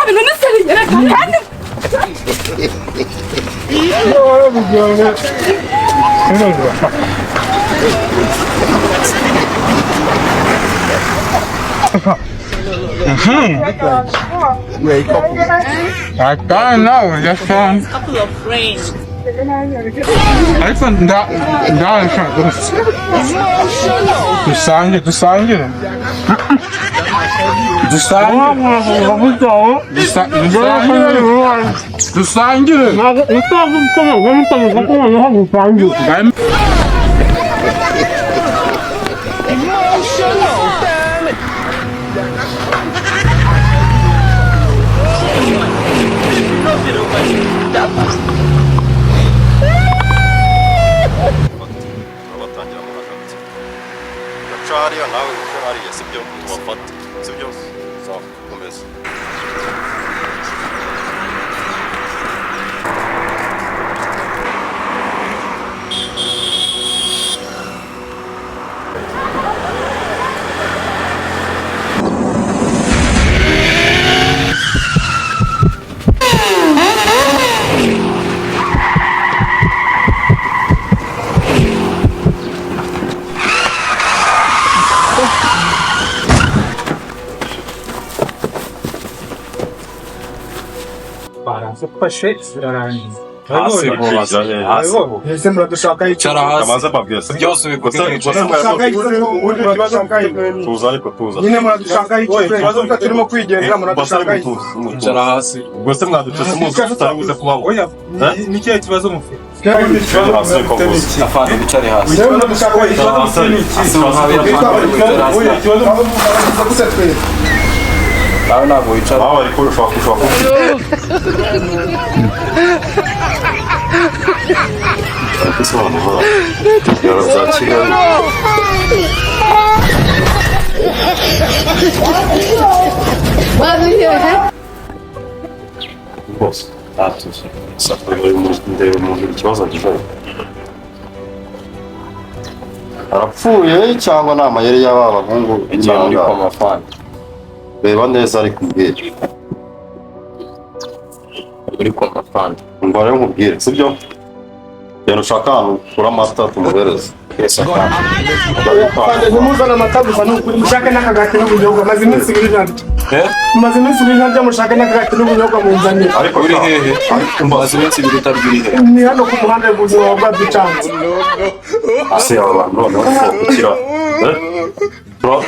bintu niseriye kandi I don't know, just couple of friends. I think Dusange Dusange hariya nawe uko hariya sibyo tubafata sibyo sawa komeza Pashe zirarangiye hasi ese muradushaka icara hasi amaze babwese byose bikoze tuza ariko tuza nyine muradushaka ikibazo ko turimo kwigendera muradushaka icara hasi ubwo se mwaducese muzi tutari buze kubaho oya ni kihe kibazo mufite afande bicare hasi nawe ntabwo wicara aho ariko ushobora kubisobanura ibiro bya Kigali bose atuze safari ndebe mu ikibazo gihari arapfuye cyangwa ni amayeri y'aba bahungu igihe muri kwa mafani reba neza ari kubwira uri kwa mafani ngo rero nkubwire sibyo rero ushaka ahantu ukura amata tumuhereze nimuzana amata gusa nukuri mushake n'akagati n'ubunyobwa maze iminsi ibiri ntarya mushake n'akagati n'ubunyobwa munzanire ariko uri hehe maze iminsi ibiri utarya uri hehe ni hano ku muhanda w'ubuzima bwa ducanze ase aba bantu noneho ukira No.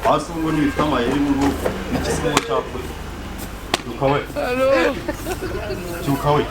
Hasi ngo ni amayeri mu rugo n'ikisimu cyapfuye Cyukawe